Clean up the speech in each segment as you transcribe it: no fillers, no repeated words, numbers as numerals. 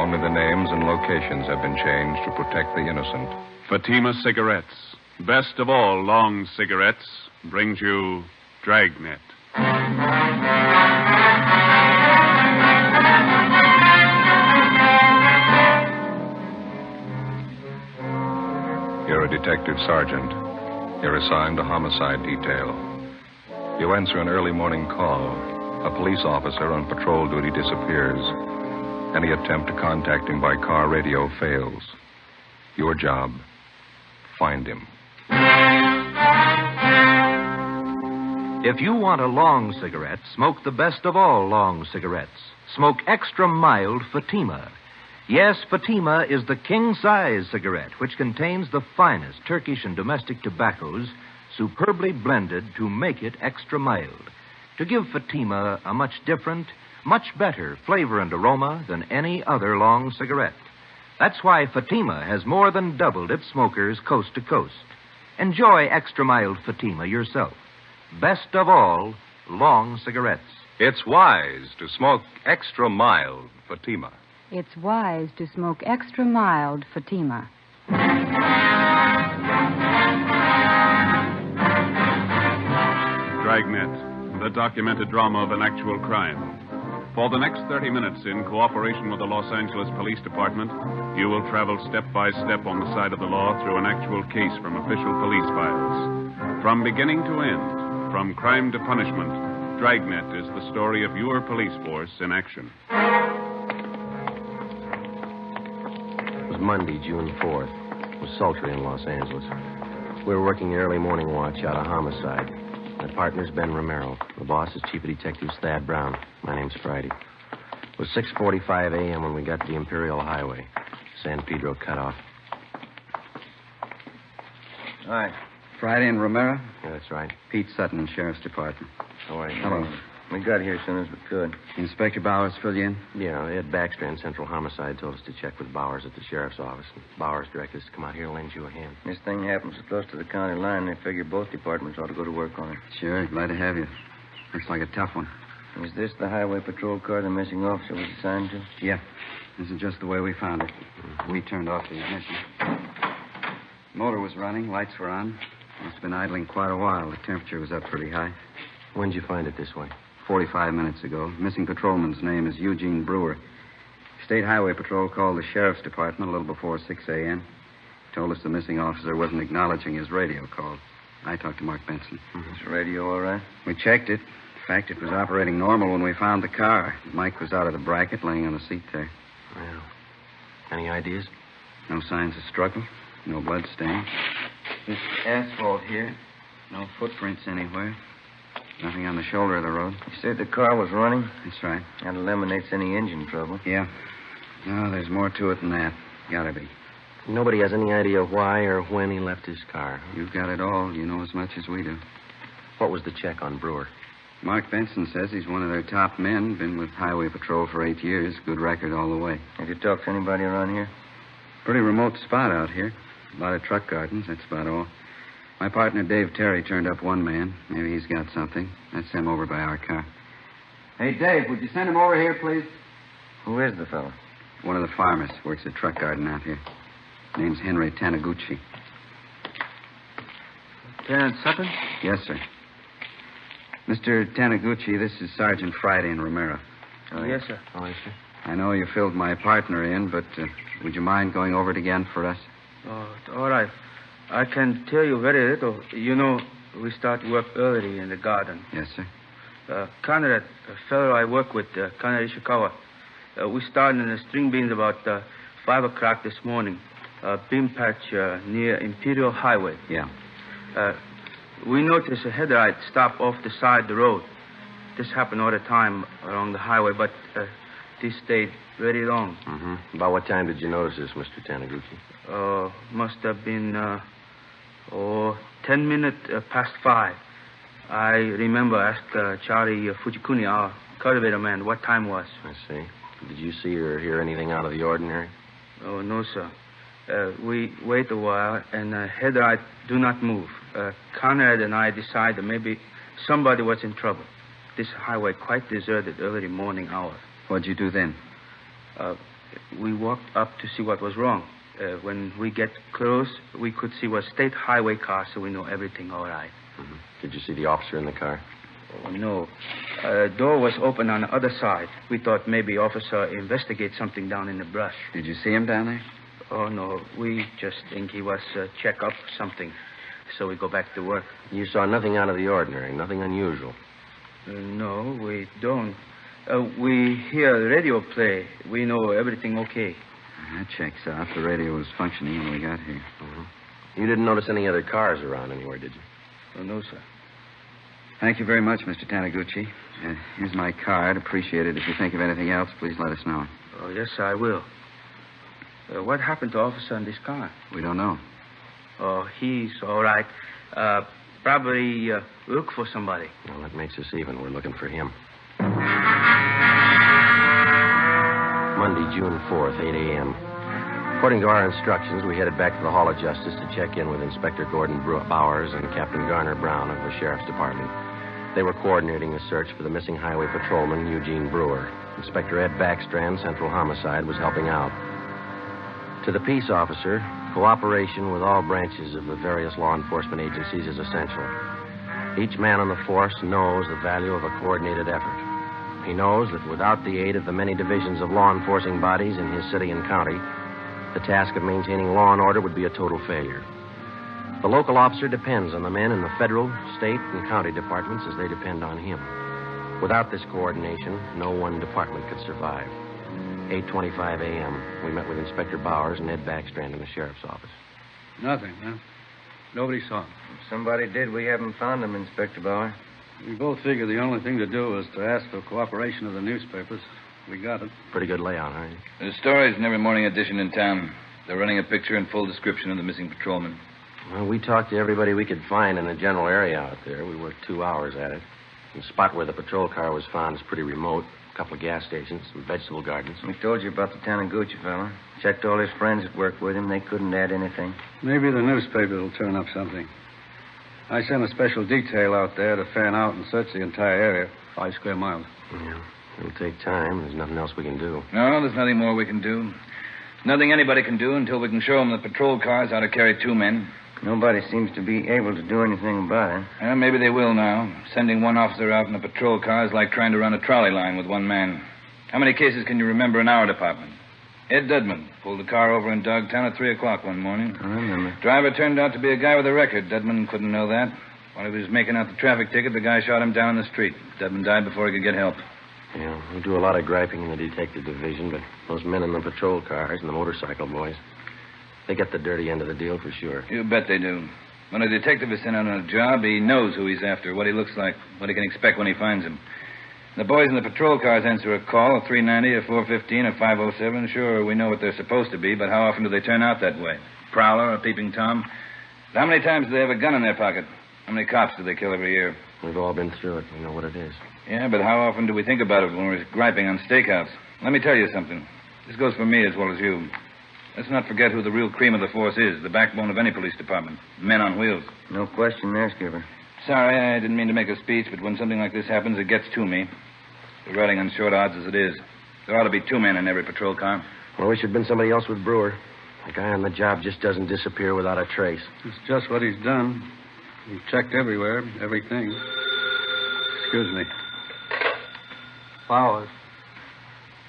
Only the names and locations have been changed to protect the innocent. Fatima Cigarettes, best of all long cigarettes, brings you Dragnet. You're a detective sergeant. You're assigned to homicide detail. You answer an early morning call. A police officer on patrol duty disappears. Any attempt to contact him by car radio fails. Your job, find him. If you want a long cigarette, smoke the best of all long cigarettes. Smoke extra mild Fatima. Yes, Fatima is the king-size cigarette, which contains the finest Turkish and domestic tobaccos, superbly blended to make it extra mild, to give Fatima a much different, much better flavor and aroma than any other long cigarette. That's why Fatima has more than doubled its smokers coast to coast. Enjoy extra mild Fatima yourself. Best of all, long cigarettes. It's wise to smoke extra mild Fatima. It's wise to smoke extra mild Fatima. Dragnet, the documented drama of an actual crime. For the next 30 minutes, in cooperation with the Los Angeles Police Department, you will travel step by step on the side of the law through an actual case from official police files. From beginning to end, from crime to punishment, Dragnet is the story of your police force in action. It was Monday, June 4th. It was sultry in Los Angeles. We were working the early morning watch out of homicide. My partner's Ben Romero. The boss is Chief of Detectives Thad Brown. My name's Friday. It was 6:45 a.m. when we got to the Imperial Highway. San Pedro cutoff. Hi. Friday and Romero? Yeah, that's right. Pete Sutton, Sheriff's Department. How are you? Hello. We got here as soon as we could. Inspector Bowers fill you in? Yeah, Ed Baxter and Central Homicide told us to check with Bowers at the sheriff's office. And Bowers directed us to come out here and lend you a hand. This thing happens so close to the county line, they figure both departments ought to go to work on it. Sure, glad to have you. Looks like a tough one. Is this the highway patrol car the missing officer was assigned to? Yeah. This is just the way we found it. We turned off the ignition. Motor was running, lights were on. Must have been idling quite a while. The temperature was up pretty high. When'd you find it this way? 45 minutes ago. Missing patrolman's name is Eugene Brewer. State Highway Patrol called the Sheriff's Department a little before 6 a.m. Told us the missing officer wasn't acknowledging his radio call. I talked to Mark Benson. Is the radio all right? We checked it. In fact, it was operating normal when we found the car. Mike was out of the bracket, laying on the seat there. Well, any ideas? No signs of struggle. No blood stain. This asphalt here. No footprints anywhere. Nothing on the shoulder of the road. You said the car was running? That's right. That eliminates any engine trouble. Yeah. No, there's more to it than that. Gotta be. Nobody has any idea why or when he left his car. You've got it all. You know as much as we do. What was the check on Brewer? Mark Benson says he's one of their top men. Been with Highway Patrol for 8 years. Good record all the way. Have you talked to anybody around here? Pretty remote spot out here. A lot of truck gardens. That's about all. My partner, Dave Terry, turned up one man. Maybe he's got something. That's him over by our car. Hey, Dave, would you send him over here, please? Who is the fellow? One of the farmers. Works a truck garden out here. Name's Henry Taniguchi. Lieutenant Sutton? Yes, sir. Mr. Taniguchi, this is Sergeant Friday and Romero. Yes, sir. Oh, yes, sir. I know you filled my partner in, but would you mind going over it again for us? Oh, all right. I can tell you very little. You know, we start work early in the garden. Yes, sir. Conrad, a fellow I work with, Conrad Ishikawa, we started in the string beans about 5 o'clock this morning. Bean patch near Imperial Highway. Yeah. We noticed a headlight stop off the side of the road. This happened all the time along the highway, but this stayed very long. Mm-hmm. About what time did you notice this, Mr. Taniguchi? Must have been 10 minutes past 5. I remember asked Charlie Fujikuni, our cultivator man, what time was. I see. Did you see or hear anything out of the ordinary? Oh, no, sir. We wait a while, and headlight do not move. Conrad and I decided maybe somebody was in trouble. This highway quite deserted early morning hour. What'd you do then? We walked up to see what was wrong. When we get close, we could see was state highway car, so we know everything all right. Mm-hmm. Did you see the officer in the car? Oh, no. Door was open on the other side. We thought maybe officer investigate something down in the brush. Did you see him down there? Oh, no. We just think he was check up something. So we go back to work. You saw nothing out of the ordinary, nothing unusual. No, we don't. We hear the radio play. We know everything okay. That checks out. The radio was functioning when we got here. Mm-hmm. You didn't notice any other cars around anywhere, did you? Oh, no, sir. Thank you very much, Mr. Taniguchi. Here's my card. Appreciate it. If you think of anything else, please let us know. Oh, yes, I will. What happened to officer in this car? We don't know. Oh, he's all right. Probably look for somebody. Well, that makes us even. We're looking for him. Monday, June 4th, 8 a.m. According to our instructions, we headed back to the Hall of Justice to check in with Inspector Gordon Bowers and Captain Garner Brown of the Sheriff's Department. They were coordinating the search for the missing highway patrolman, Eugene Brewer. Inspector Ed Backstrand, Central Homicide, was helping out. To the peace officer, cooperation with all branches of the various law enforcement agencies is essential. Each man on the force knows the value of a coordinated effort. He knows that without the aid of the many divisions of law enforcing bodies in his city and county, the task of maintaining law and order would be a total failure. The local officer depends on the men in the federal, state, and county departments as they depend on him. Without this coordination, no one department could survive. 8:25 a.m., we met with Inspector Bowers and Ed Backstrand in the sheriff's office. Nothing, huh? Nobody saw him. If somebody did, we haven't found him, Inspector Bauer. We both figured the only thing to do was to ask for cooperation of the newspapers. We got it. Pretty good layout, huh? There's stories in every morning edition in town. They're running a picture and full description of the missing patrolman. Well, we talked to everybody we could find in the general area out there. We worked 2 hours at it. The spot where the patrol car was found is pretty remote. A couple of gas stations, some vegetable gardens. We told you about the Taniguchi fella. Checked all his friends that worked with him. They couldn't add anything. Maybe the newspapers will turn up something. I sent a special detail out there to fan out and search the entire area, 5 square miles. Yeah, it'll take time. There's nothing else we can do. No, there's nothing more we can do. Nothing anybody can do until we can show them the patrol cars how to carry 2 men. Nobody seems to be able to do anything about it. Well, maybe they will now. Sending one officer out in a patrol car is like trying to run a trolley line with 1 man. How many cases can you remember in our department? Ed Dudman pulled the car over in Dogtown at 3 o'clock one morning. I remember. Driver turned out to be a guy with a record. Dudman couldn't know that. While he was making out the traffic ticket, the guy shot him down in the street. Dudman died before he could get help. Yeah, we do a lot of griping in the detective division, but those men in the patrol cars and the motorcycle boys, they get the dirty end of the deal for sure. You bet they do. When a detective is sent out on a job, he knows who he's after, what he looks like, what he can expect when he finds him. The boys in the patrol cars answer a call, a 390, a 415, a 507. Sure, we know what they're supposed to be, but how often do they turn out that way? Prowler, a peeping Tom? How many times do they have a gun in their pocket? How many cops do they kill every year? We've all been through it. We know what it is. Yeah, but how often do we think about it when we're griping on stakeouts? Let me tell you something. This goes for me as well as you. Let's not forget who the real cream of the force is, the backbone of any police department. Men on wheels. No question there, Skipper. Sorry, I didn't mean to make a speech, but when something like this happens, it gets to me. We're riding on short odds as it is. There ought to be 2 men in every patrol car. Well, we should have been somebody else with Brewer. The guy on the job just doesn't disappear without a trace. It's just what he's done. He checked everywhere, everything. Excuse me. Powers.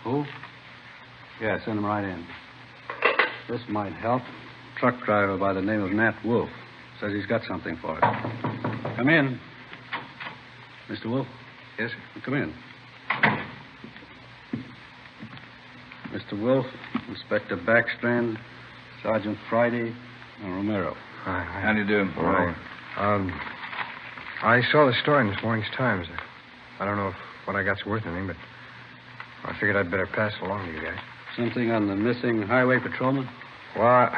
Who? Yeah, send him right in. This might help. Truck driver by the name of Nat Wolf. Says he's got something for us. Come in. Mr. Wolf? Yes, sir. Come in. Mr. Wolf, Inspector Backstrand, Sergeant Friday, and Romero. How do you do? All right. I saw the story in this morning's Times. I don't know if what I got's worth anything, but I figured I'd better pass it along to you guys. Something on the missing highway patrolman? Well,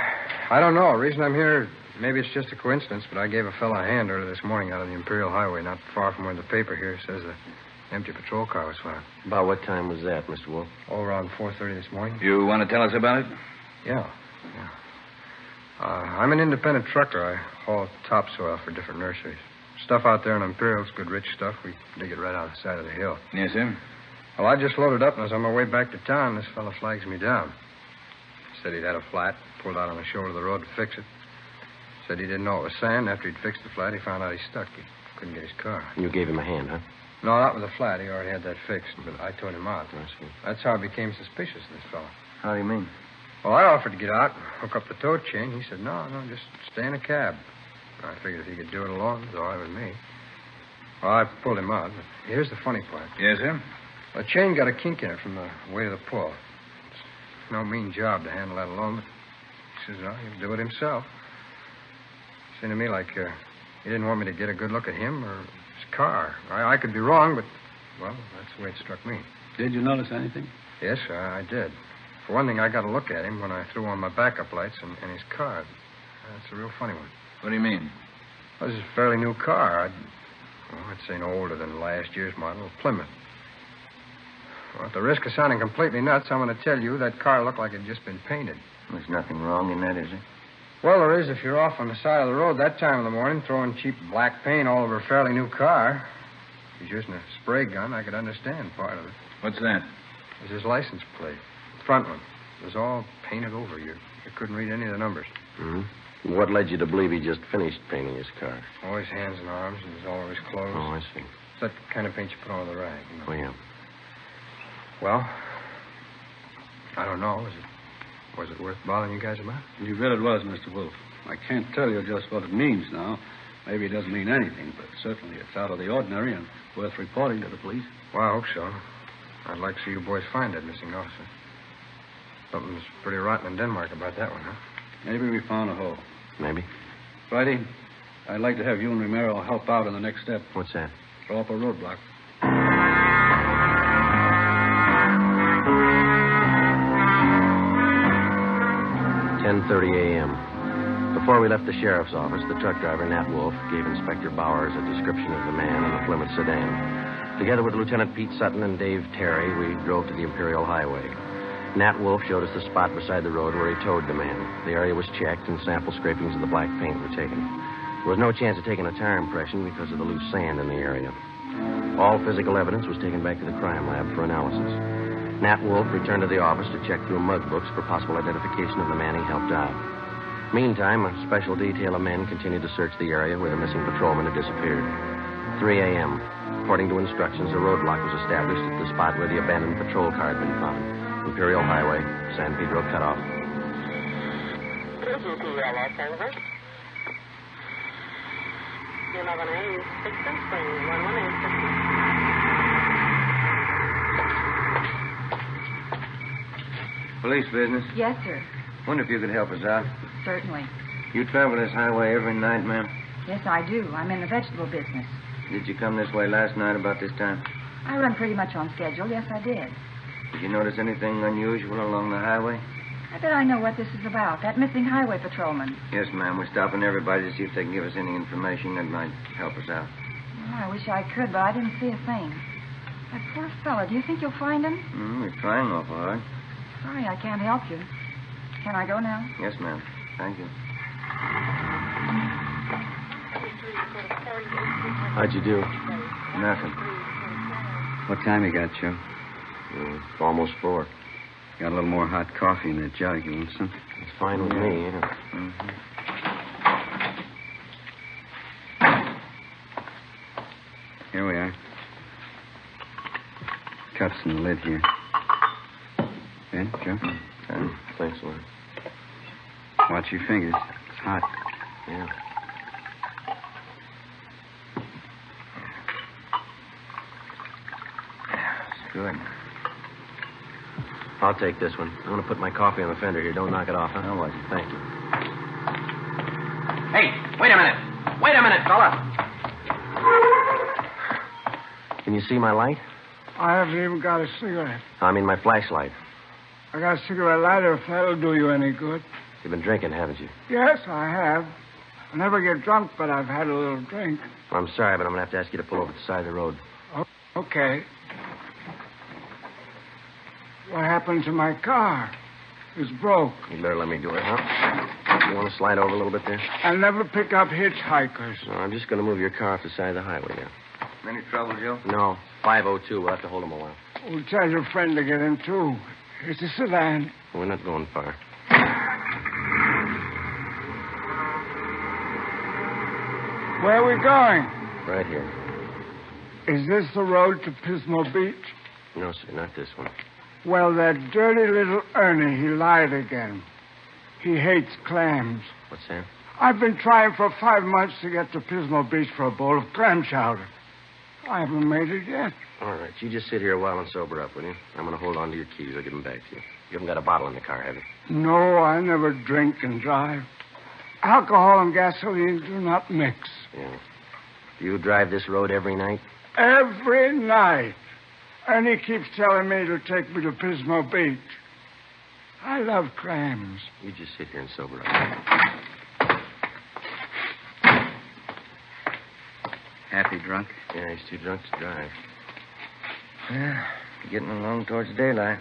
I don't know. The reason I'm here, maybe it's just a coincidence, but I gave a fella a hand earlier this morning out on the Imperial Highway, not far from where the paper here says the empty patrol car was found. About what time was that, Mr. Wolf? Oh, around 4:30 this morning. You want to tell us about it? Yeah. I'm an independent trucker. I haul topsoil for different nurseries. Stuff out there in Imperial's good rich stuff. We dig it right out the side of the hill. Yes, sir. Well, I just loaded up, and as on my way back to town, this fellow flags me down. Said he'd had a flat, pulled out on the shoulder of the road to fix it. Said he didn't know it was sand. After he'd fixed the flat, he found out he stuck. He couldn't get his car. You gave him a hand, huh? No, not with the flat. He already had that fixed, but I towed him out. I see. That's how I became suspicious of this fellow. How do you mean? Well, I offered to get out, hook up the tow chain. He said, no, just stay in a cab. I figured if he could do it alone, it was all right with me. Well, I pulled him out, but here's the funny part. Yes, sir? The chain got a kink in it from the weight of the pull. It's no mean job to handle that alone, but he says, no, he'll do it himself. Seemed to me like he didn't want me to get a good look at him or his car. I could be wrong, but, well, that's the way it struck me. Did you notice anything? Yes, I did. For one thing, I got a look at him when I threw on my backup lights and his car. That's a real funny one. What do you mean? Well, this is a fairly new car. I'd say no older than last year's model, a Plymouth. Well, at the risk of sounding completely nuts, I'm going to tell you that car looked like it had just been painted. There's nothing wrong in that, is there? Well, there is if you're off on the side of the road that time of the morning throwing cheap black paint all over a fairly new car. If he's using a spray gun, I could understand part of it. What's that? It was his license plate. The front one. It was all painted over. You couldn't read any of the numbers. Mm-hmm. What led you to believe he just finished painting his car? Oh, his hands and arms and all of his clothes. Oh, I see. It's that kind of paint you put on the rag. You know? Oh, yeah. Well, I don't know. Was it worth bothering you guys about? You bet it was, Mr. Wolf. I can't tell you just what it means now. Maybe it doesn't mean anything, but certainly it's out of the ordinary and worth reporting to the police. Well, I hope so. I'd like to see you boys find that missing officer. Something's pretty rotten in Denmark about that one, huh? Maybe we found a hole. Maybe. Friday, I'd like to have you and Romero help out in the next step. What's that? Throw up a roadblock. 10:30 a.m. Before we left the sheriff's office, the truck driver, Nat Wolf, gave Inspector Bowers a description of the man in the Plymouth sedan. Together with Lieutenant Pete Sutton and Dave Terry, we drove to the Imperial Highway. Nat Wolf showed us the spot beside the road where he towed the man. The area was checked, and sample scrapings of the black paint were taken. There was no chance of taking a tire impression because of the loose sand in the area. All physical evidence was taken back to the crime lab for analysis. Nat Wolf returned to the office to check through mug books for possible identification of the man he helped out. Meantime, a special detail of men continued to search the area where the missing patrolman had disappeared. 3 a.m. According to instructions, a roadblock was established at the spot where the abandoned patrol car had been found. Imperial Highway, San Pedro cutoff. Los Angeles. You're not going to use 6 and spring, 118. Police business. Yes, sir. Wonder if you could help us out. Certainly. You travel this highway every night, ma'am? Yes, I do. I'm in the vegetable business. Did you come this way last night about this time? I run pretty much on schedule. Yes, I did. Did you notice anything unusual along the highway? I bet I know what this is about. That missing highway patrolman. Yes, ma'am. We're stopping everybody to see if they can give us any information that might help us out. Well, I wish I could, but I didn't see a thing. That poor fella. Do you think you'll find him? We're trying awful hard. Sorry, I can't help you. Can I go now? Yes, ma'am. Thank you. How'd you do? Nothing. What time you got, Joe? Almost 4. Got a little more hot coffee in that jug. You want some? It's fine with me, ain't it? Mm-hmm. Here we are. Cups in the lid here. Ben, Joe? Thanks, Lord. Watch your fingers. It's hot. Yeah. It's good. I'll take this one. I'm going to put my coffee on the fender here. Don't knock it off, huh? No worries. Thank you. Hey, wait a minute. Wait a minute, fella. Can you see my light? I haven't even got a cigarette. I mean my flashlight. I got a cigarette lighter if that'll do you any good. You've been drinking, haven't you? Yes, I have. I never get drunk, but I've had a little drink. Well, I'm sorry, but I'm going to have to ask you to pull over to the side of the road. Oh, okay. What happened to my car? It's broke. You better let me do it, huh? You want to slide over a little bit there? I never pick up hitchhikers. No, I'm just going to move your car off the side of the highway now. Any trouble, Joe? No, 502. We'll have to hold him a while. Well, tell your friend to get in, too. It's a sedan. We're not going far. Where are we going? Right here. Is this the road to Pismo Beach? No, sir, not this one. Well, that dirty little Ernie, he lied again. He hates clams. What's that? I've been trying for 5 months to get to Pismo Beach for a bowl of clam chowder. I haven't made it yet. All right, you just sit here a while and sober up, will you? I'm going to hold on to your keys. I'll give them back to you. You haven't got a bottle in the car, have you? No, I never drink and drive. Alcohol and gasoline do not mix. Yeah. Do you drive this road every night? Every night. And he keeps telling me to take me to Pismo Beach. I love clams. You just sit here and sober up. Happy drunk? Yeah, he's too drunk to drive. Yeah, getting along towards daylight.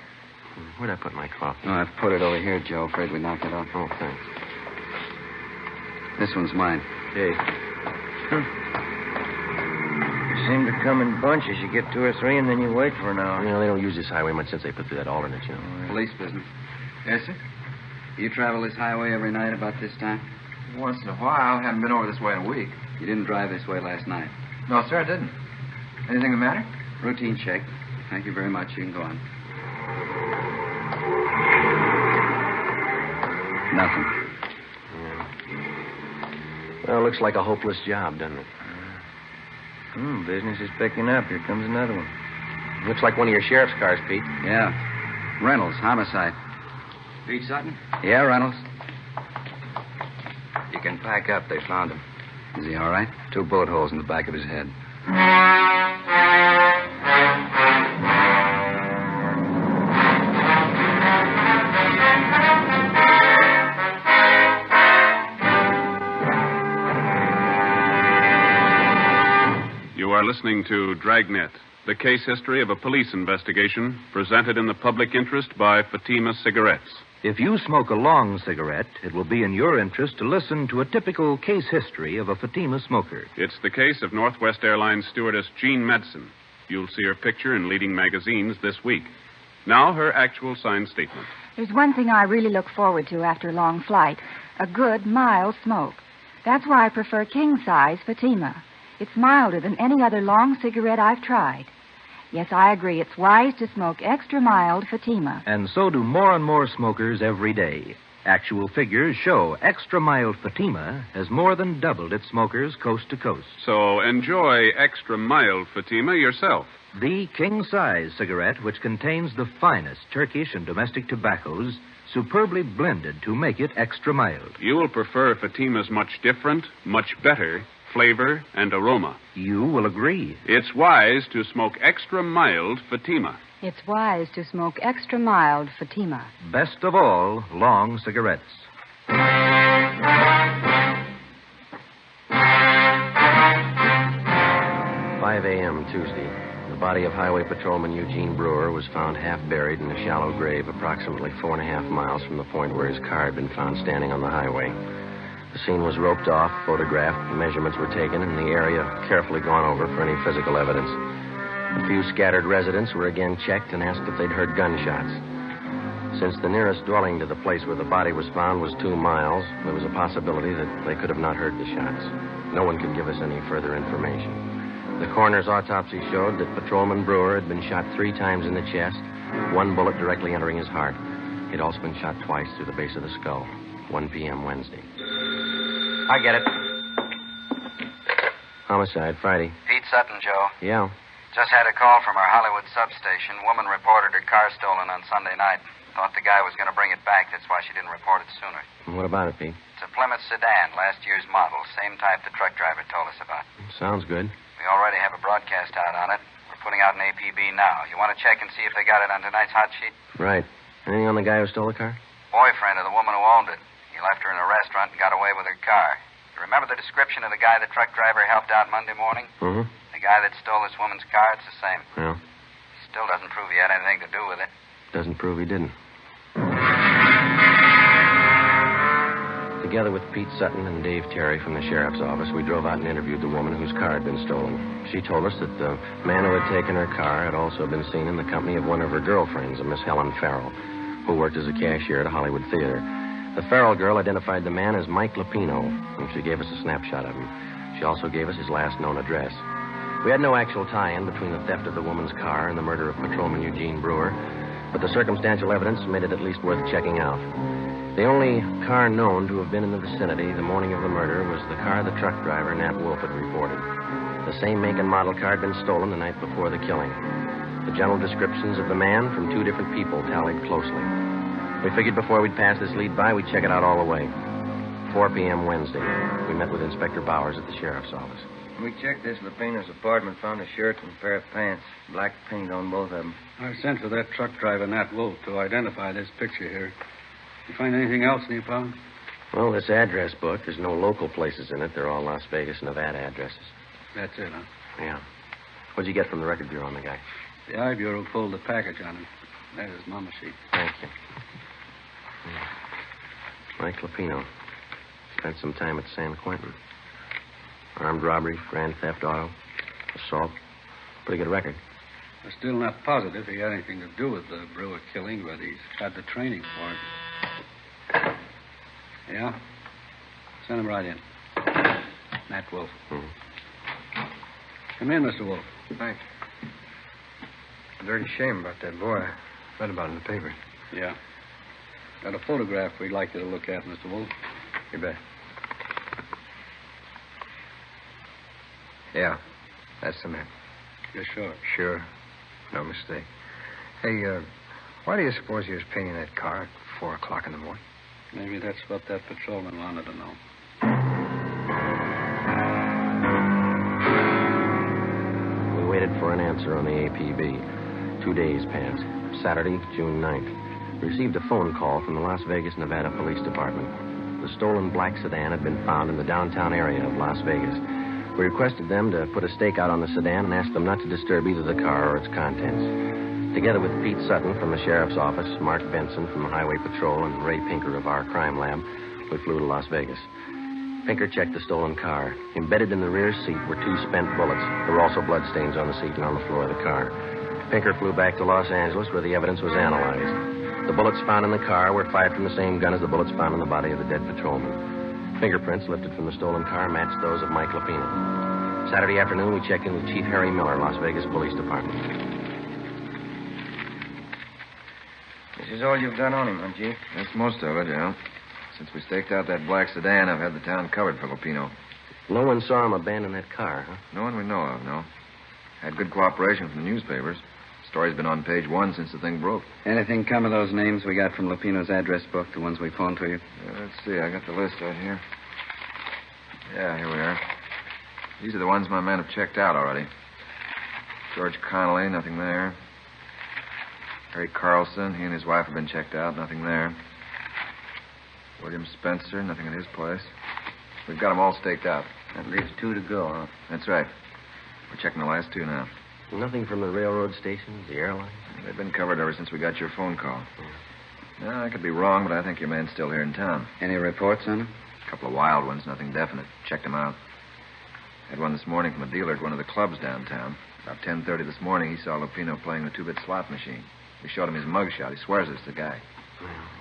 Where'd I put my coffee? No, I've put it over here, Joe. Afraid we knocked it off. Oh, thanks. This one's mine. Hey. You seem to come in bunches. You get 2 or 3, and then you wait for an hour. You know, they don't use this highway much since they put through that alternate, you know. Police business. Yes, sir? You travel this highway every night about this time? Once in a while. Haven't been over this way in a week. You didn't drive this way last night? No, sir, I didn't. Anything the matter? Routine check. Thank you very much. You can go on. Nothing. Yeah. Well, looks like a hopeless job, doesn't it? Business is picking up. Here comes another one. Looks like one of your sheriff's cars, Pete. Yeah. Reynolds, homicide. Pete Sutton? Yeah, Reynolds. You can pack up. They found him. Is he all right? 2 bullet holes in the back of his head. You are listening to Dragnet, the case history of a police investigation presented in the public interest by Fatima Cigarettes. If you smoke a long cigarette, it will be in your interest to listen to a typical case history of a Fatima smoker. It's the case of Northwest Airlines stewardess Jean Madsen. You'll see her picture in leading magazines this week. Now, her actual signed statement. There's one thing I really look forward to after a long flight, a good, mild smoke. That's why I prefer king-size Fatima. It's milder than any other long cigarette I've tried. Yes, I agree. It's wise to smoke extra mild Fatima. And so do more and more smokers every day. Actual figures show extra mild Fatima has more than doubled its smokers coast to coast. So enjoy extra mild Fatima yourself. The king-size cigarette, which contains the finest Turkish and domestic tobaccos, superbly blended to make it extra mild. You will prefer Fatima's much different, much better flavor and aroma. You will agree. It's wise to smoke extra mild Fatima. It's wise to smoke extra mild Fatima. Best of all, long cigarettes. 5 a.m. Tuesday. The body of Highway Patrolman Eugene Brewer was found half buried in a shallow grave approximately 4.5 miles from the point where his car had been found standing on the highway. The scene was roped off, photographed, measurements were taken, and the area carefully gone over for any physical evidence. A few scattered residents were again checked and asked if they'd heard gunshots. Since the nearest dwelling to the place where the body was found was 2 miles, there was a possibility that they could have not heard the shots. No one could give us any further information. The coroner's autopsy showed that Patrolman Brewer had been shot 3 times in the chest, 1 bullet directly entering his heart. He'd also been shot twice through the base of the skull. 1 p.m. Wednesday. I get it. Homicide, Friday. Pete Sutton, Joe. Yeah. Just had a call from our Hollywood substation. Woman reported her car stolen on Sunday night. Thought the guy was going to bring it back. That's why she didn't report it sooner. What about it, Pete? It's a Plymouth sedan, last year's model. Same type the truck driver told us about. Sounds good. We already have a broadcast out on it. We're putting out an APB now. You want to check and see if they got it on tonight's hot sheet? Right. Anything on the guy who stole the car? Boyfriend of the woman who owned it. He left her in a restaurant and got away with her car. You remember the description of the guy the truck driver helped out Monday morning? Mm-hmm. The guy that stole this woman's car, it's the same. Yeah. Still doesn't prove he had anything to do with it. Doesn't prove he didn't. The Together with Pete Sutton and Dave Terry from the sheriff's office, we drove out and interviewed the woman whose car had been stolen. She told us that the man who had taken her car had also been seen in the company of one of her girlfriends, a Miss Helen Farrell, who worked as a cashier at a Hollywood theater. The Farrell girl identified the man as Mike Lupino, and she gave us a snapshot of him. She also gave us his last known address. We had no actual tie-in between the theft of the woman's car and the murder of Patrolman Eugene Brewer, but the circumstantial evidence made it at least worth checking out. The only car known to have been in the vicinity the morning of the murder was the car the truck driver, Nat Wolf, had reported. The same make and model car had been stolen the night before the killing. The general descriptions of the man from two different people tallied closely. We figured before we'd pass this lead by, we'd check it out all the way. 4 p.m. Wednesday, we met with Inspector Bowers at the sheriff's office. We checked this Lupino's apartment, found a shirt and a pair of pants, black paint on both of them. I sent for that truck driver, Nat Wolf, to identify this picture here. You find anything else in your pound? Well, this address book, there's no local places in it. They're all Las Vegas, Nevada addresses. That's it, huh? Yeah. What'd you get from the record bureau on the guy? The I Bureau pulled the package on him. There's his mama sheet. Thank you. Mike Lupino. Spent some time at San Quentin. Armed robbery, grand theft auto, assault. Pretty good record. We're still not positive he had anything to do with the Brewer killing, but he's had the training for it. Yeah? Send him right in. Nat Wolf. Mm-hmm. Come in, Mr. Wolf. Thanks. A dirty shame about that boy. I read about it in the paper. Yeah. Got a photograph we'd like you to look at, Mr. Wolf. You bet. Yeah, that's the man. You're sure? Sure. No mistake. Hey, why do you suppose he was painting that car at 4 o'clock in the morning? Maybe that's what that patrolman wanted to know. We waited for an answer on the APB. 2 days passed. Saturday, June 9th. Received a phone call from the Las Vegas, Nevada Police Department. The stolen black sedan had been found in the downtown area of Las Vegas. We requested them to put a stake out on the sedan and asked them not to disturb either the car or its contents. Together with Pete Sutton from the sheriff's office, Mark Benson from the Highway Patrol, and Ray Pinker of our crime lab, we flew to Las Vegas. Pinker checked the stolen car. Embedded in the rear seat were 2 spent bullets. There were also bloodstains on the seat and on the floor of the car. Pinker flew back to Los Angeles where the evidence was analyzed. The bullets found in the car were fired from the same gun as the bullets found in the body of the dead patrolman. Fingerprints lifted from the stolen car matched those of Mike Lupino. Saturday afternoon, we checked in with Chief Harry Miller, Las Vegas Police Department. This is all you've got on him, huh, Chief? That's most of it, yeah. Since we staked out that black sedan, I've had the town covered for Lupino. No one saw him abandon that car, huh? No one we know of, no. Had good cooperation from the newspapers. Story's been on page 1 since the thing broke. Anything come of those names we got from Lupino's address book, the ones we phoned to you? Let's see. I got the list right here. Yeah, here we are. These are the ones my men have checked out already. George Connolly, nothing there. Harry Carlson, he and his wife have been checked out, nothing there. William Spencer, nothing at his place. We've got them all staked out. That leaves 2 to go, huh? That's right. We're checking the last 2 now. Nothing from the railroad stations, the airlines? They've been covered ever since we got your phone call. No, I could be wrong, but I think your man's still here in town. Any reports on him? A couple of wild ones, nothing definite. Checked them out. Had one this morning from a dealer at one of the clubs downtown. About 10:30 this morning, he saw Lupino playing the 2-bit slot machine. We showed him his mugshot. He swears it's the guy.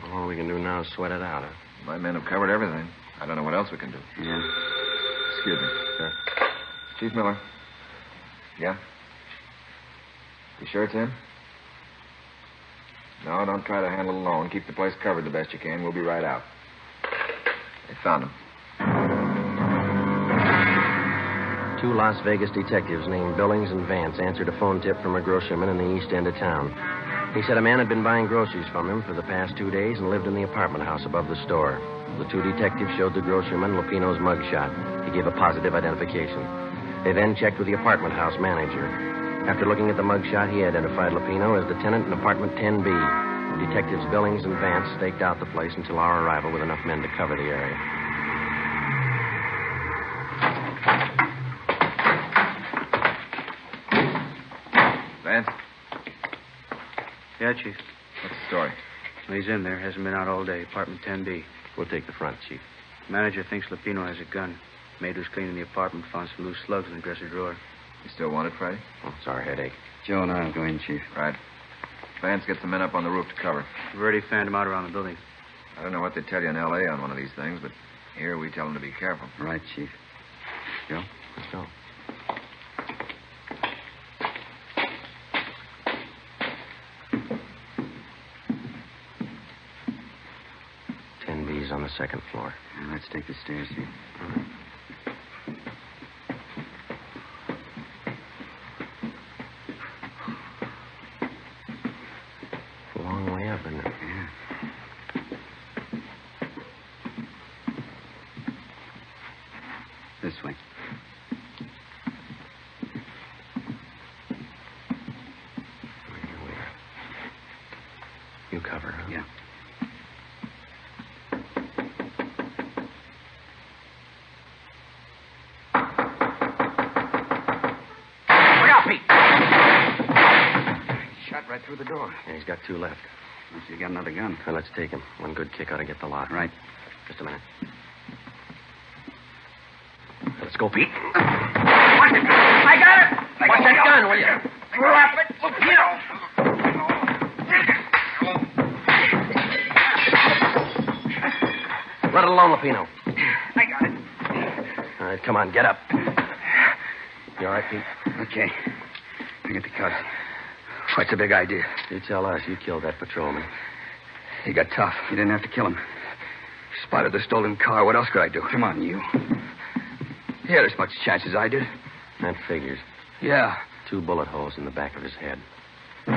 Well, all we can do now is sweat it out, huh? My men have covered everything. I don't know what else we can do. Yeah. Excuse me. Sure. Chief Miller. Yeah? You sure it's him? No, don't try to handle it alone. Keep the place covered the best you can. We'll be right out. They found him. 2 Las Vegas detectives named Billings and Vance answered a phone tip from a grocerman in the east end of town. He said a man had been buying groceries from him for the past 2 days and lived in the apartment house above the store. The 2 detectives showed the grocerman Lupino's mugshot. He gave a positive identification. They then checked with the apartment house manager. After looking at the mugshot, he identified Lupino as the tenant in apartment 10B. Detectives Billings and Vance staked out the place until our arrival with enough men to cover the area. Vance? Yeah, Chief. What's the story? He's in there. Hasn't been out all day. Apartment 10B. We'll take the front, Chief. Manager thinks Lupino has a gun. Maid who's cleaning the apartment found some loose slugs in the dresser drawer. You still want it, Friday? Oh, it's our headache. Joe and I'll go in, Chief. Right. Vance, get some men up on the roof to cover. We've already fanned them out around the building. I don't know what they tell you in L.A. on one of these things, but here we tell them to be careful. Right, Chief. Joe? Let's go. On the second floor. Now, let's take the stairs here. A long way up, isn't it? Yeah. This way. Here we are. You cover, huh? Yeah. Right through the door. Yeah, he's got two left. Well, so you got another gun. Well, let's take him. One good kick ought to get the lot. Right. Just a minute. Let's go, Pete. Watch it! I got it! Watch that gun, will you? Drop it! Lupino! Let it alone, Lupino. I got it. All right, come on, get up. You all right, Pete? Okay. I get the cuffs. What's the big idea? You tell us. You killed that patrolman. He got tough. You didn't have to kill him. Spotted the stolen car. What else could I do? Come on, you. He had as much chance as I did. That figures. Yeah. 2 bullet holes in the back of his head. The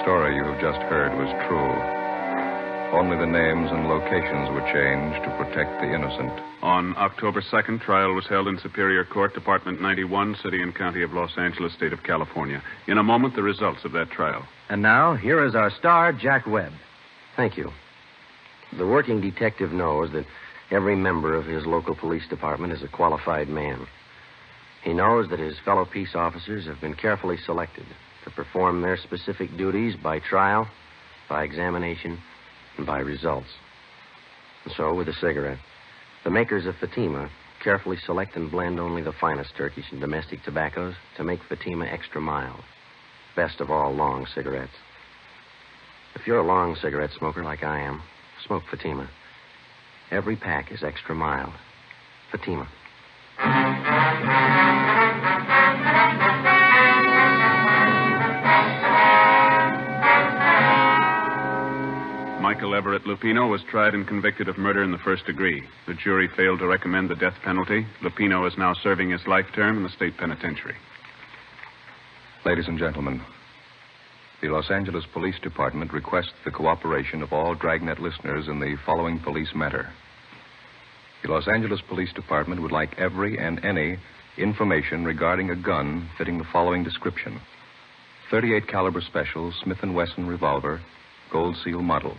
story you have just heard was true. Only the names and locations were changed to protect the innocent. On October 2nd, trial was held in Superior Court, Department 91, City and County of Los Angeles, State of California. In a moment, the results of that trial. And now, here is our star, Jack Webb. Thank you. The working detective knows that every member of his local police department is a qualified man. He knows that his fellow peace officers have been carefully selected to perform their specific duties by trial, by examination, and by results. And so, with a cigarette, the makers of Fatima carefully select and blend only the finest Turkish and domestic tobaccos to make Fatima extra mild. Best of all long cigarettes. If you're a long cigarette smoker like I am, smoke Fatima. Every pack is extra mild. Fatima. Michael Everett Lupino was tried and convicted of murder in the first degree. The jury failed to recommend the death penalty. Lupino is now serving his life term in the state penitentiary. Ladies and gentlemen, the Los Angeles Police Department requests the cooperation of all Dragnet listeners in the following police matter. The Los Angeles Police Department would like every and any information regarding a gun fitting the following description: .38 caliber special Smith & Wesson revolver, gold seal model.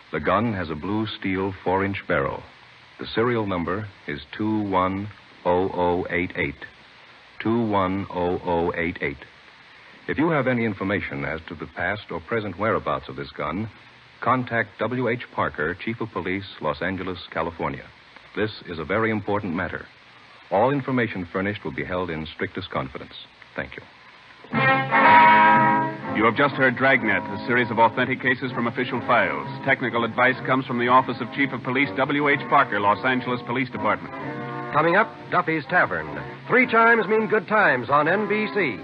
The gun has a blue steel 4-inch barrel. The serial number is 210088. 210088. If you have any information as to the past or present whereabouts of this gun, contact W.H. Parker, Chief of Police, Los Angeles, California. This is a very important matter. All information furnished will be held in strictest confidence. Thank you. You have just heard Dragnet, a series of authentic cases from official files. Technical advice comes from the Office of Chief of Police W.H. Parker, Los Angeles Police Department. Coming up, Duffy's Tavern. 3 chimes mean good times on NBC.